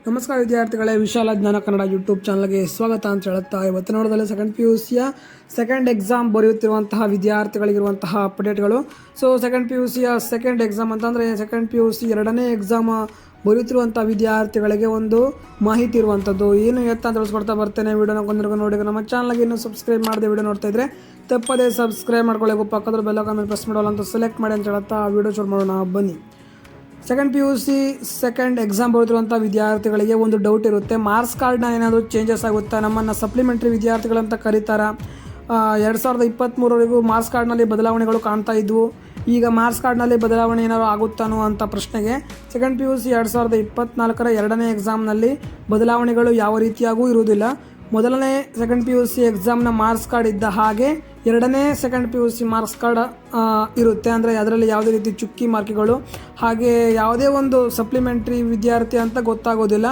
ನಮಸ್ಕಾರ ವಿದ್ಯಾರ್ಥಿಗಳೇ, ವಿಶಾಲ ಜ್ಞಾನ ಕನ್ನಡ ಯೂಟ್ಯೂಬ್ ಚಾನಲ್ಗೆ ಸ್ವಾಗತ ಅಂತ ಹೇಳುತ್ತಾ ಇವತ್ತಿನ ನೋಡೋದಲ್ಲಿ ಸೆಕೆಂಡ್ PUCಯ ಸೆಕೆಂಡ್ ಎಕ್ಸಾಮ್ ಬರೆಯುತ್ತಿರುವಂತಹ ವಿದ್ಯಾರ್ಥಿಗಳಿಗಿರುವಂತಹ ಅಪ್ಡೇಟ್ಗಳು. ಸೆಕೆಂಡ್ PUCಯ ಸೆಕೆಂಡ್ ಎಕ್ಸಾಮ್ ಅಂತಂದರೆ ಸೆಕೆಂಡ್ PUC ಎರಡನೇ ಎಕ್ಸಾಮ್ ಬರೆಯುತ್ತಿರುವಂಥ ವಿದ್ಯಾರ್ಥಿಗಳಿಗೆ ಒಂದು ಮಾಹಿತಿ ಇರುವಂಥದ್ದು. ಏನು ಅಂತ ತಿಳಿಸ್ಕೊಡ್ತಾ ಬರ್ತೇನೆ. ವಿಡಿಯೋನ ಕೊಂದಿರ್ಗ ನೋಡಿ. ನಮ್ಮ ಚಾನಲ್ಗೆ ಇನ್ನೂ ಸಬ್ಸ್ಕ್ರೈಬ್ ಮಾಡದೆ ವಿಡಿಯೋ ನೋಡ್ತಾ ಇದ್ದರೆ ತಪ್ಪದೇ ಸಬ್ಸ್ಕ್ರೈಬ್ ಮಾಡ್ಕೊಳ್ಳಿ. ಪಕ್ಕದ ಬೆಲ್ ಐಕಾನ್ ಪ್ರೆಸ್ ಮಾಡೋಲ್ಲ ಅಂತ ಸೆಲೆಕ್ಟ್ ಮಾಡಿ ಅಂತ ಹೇಳುತ್ತಾ ವಿಡಿಯೋ ಶುರು ಮಾಡೋಣ ಬನ್ನಿ. ಸೆಕೆಂಡ್ PUC ಸೆಕೆಂಡ್ ಎಕ್ಸಾಮ್ ಬರೆದಿರುವಂಥ ವಿದ್ಯಾರ್ಥಿಗಳಿಗೆ ಒಂದು ಡೌಟ್ ಇರುತ್ತೆ. ಮಾರ್ಕ್ಸ್ ಕಾರ್ಡ್ನ ಏನಾದರೂ ಚೇಂಜಸ್ ಆಗುತ್ತಾ? ನಮ್ಮನ್ನು ಸಪ್ಲಿಮೆಂಟ್ರಿ ವಿದ್ಯಾರ್ಥಿಗಳಂತ ಕರೀತಾರೆ. 2023ವರೆಗೂ ಮಾರ್ಕ್ಸ್ ಕಾರ್ಡ್ನಲ್ಲಿ ಬದಲಾವಣೆಗಳು ಕಾಣ್ತಾ ಇದ್ವು. ಈಗ ಮಾರ್ಕ್ಸ್ ಕಾರ್ಡ್ನಲ್ಲಿ ಬದಲಾವಣೆ ಏನಾದರೂ ಆಗುತ್ತಾನೋ ಅಂತ ಪ್ರಶ್ನೆಗೆ ಸೆಕೆಂಡ್ PUC 2024ರ ಎರಡನೇ ಎಕ್ಸಾಮ್ನಲ್ಲಿ ಬದಲಾವಣೆಗಳು ಯಾವ ರೀತಿಯಾಗೂ ಇರುವುದಿಲ್ಲ. ಮೊದಲನೇ ಸೆಕೆಂಡ್ PUC ಎಕ್ಸಾಮ್ನ ಮಾರ್ಕ್ಸ್ ಕಾರ್ಡ್ ಇದ್ದ ಹಾಗೆ ಎರಡನೇ ಸೆಕೆಂಡ್ PUC ಮಾರ್ಕ್ಸ್ ಕಾರ್ಡ್ ಇರುತ್ತೆ. ಅಂದರೆ ಅದರಲ್ಲಿ ಯಾವುದೇ ರೀತಿ ಚುಕ್ಕಿ ಮಾರ್ಕ್ಗಳು ಹಾಗೆ ಯಾವುದೇ ಒಂದು ಸಪ್ಲಿಮೆಂಟ್ರಿ ವಿದ್ಯಾರ್ಥಿ ಅಂತ ಗೊತ್ತಾಗೋದಿಲ್ಲ.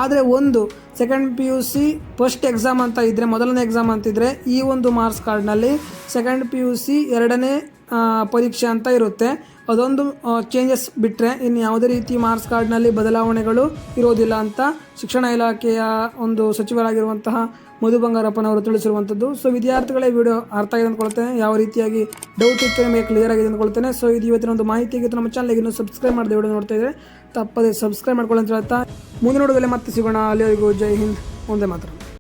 ಆದರೆ ಒಂದು ಸೆಕೆಂಡ್ PUC ಫಸ್ಟ್ ಎಕ್ಸಾಮ್ ಅಂತ ಇದ್ದರೆ, ಮೊದಲನೇ ಎಕ್ಸಾಮ್ ಅಂತಿದ್ದರೆ ಈ ಒಂದು ಮಾರ್ಕ್ಸ್ ಕಾರ್ಡ್ನಲ್ಲಿ ಸೆಕೆಂಡ್ PUC ಎರಡನೇ ಪರೀಕ್ಷೆ ಅಂತ ಇರುತ್ತೆ. ಅದೊಂದು ಚೇಂಜಸ್ ಬಿಟ್ಟರೆ ಇನ್ನು ಯಾವುದೇ ರೀತಿ ಮಾರ್ಕ್ಸ್ ಕಾರ್ಡ್ನಲ್ಲಿ ಬದಲಾವಣೆಗಳು ಇರೋದಿಲ್ಲ ಅಂತ ಶಿಕ್ಷಣ ಇಲಾಖೆಯ ಒಂದು ಸಚಿವರಾಗಿರುವಂತಹ ಮಧು ಬಂಗಾರಪ್ಪನವರು ತಿಳಿಸಿರುವಂಥದ್ದು. ವಿದ್ಯಾರ್ಥಿಗಳೇ ವಿಡಿಯೋ ಅರ್ಥ ಆಗಿದೆ ಅಂದ್ಕೊಳ್ತೇನೆ. ಯಾವ ರೀತಿಯಾಗಿ ಡೌಟ್ ಇತ್ತು ನಿಮಗೆ ಕ್ಲಿಯರ್ ಆಗಿದೆ ಅಂದ್ಕೊಳ್ತೇನೆ. ಇದು ಇವತ್ತಿನ ಒಂದು ಮಾಹಿತಿ ಆಗಿತ್ತು. ನಮ್ಮ ಚಾನಲ್ಗೆ ಇನ್ನೂ ಸಬ್ಸ್ಕ್ರೈಬ್ ಮಾಡಿದೆ ವಿಡಿಯೋ ನೋಡ್ತಾ ಇದ್ದರೆ ತಪ್ಪದೇ ಸಬ್ಸ್ಕ್ರೈಬ್ ಮಾಡ್ಕೊಳ್ಳಿ ಅಂತ ಹೇಳ್ತಾ ಮುಂದಿನ ವಿಡಿಯೋದಲ್ಲಿ ಮತ್ತೆ ಸಿಗೋಣ. ಅಲ್ಲಿವರೆಗೂ ಜೈ ಹಿಂದ್, ಒಂದೇ ಮಾತ್ರ.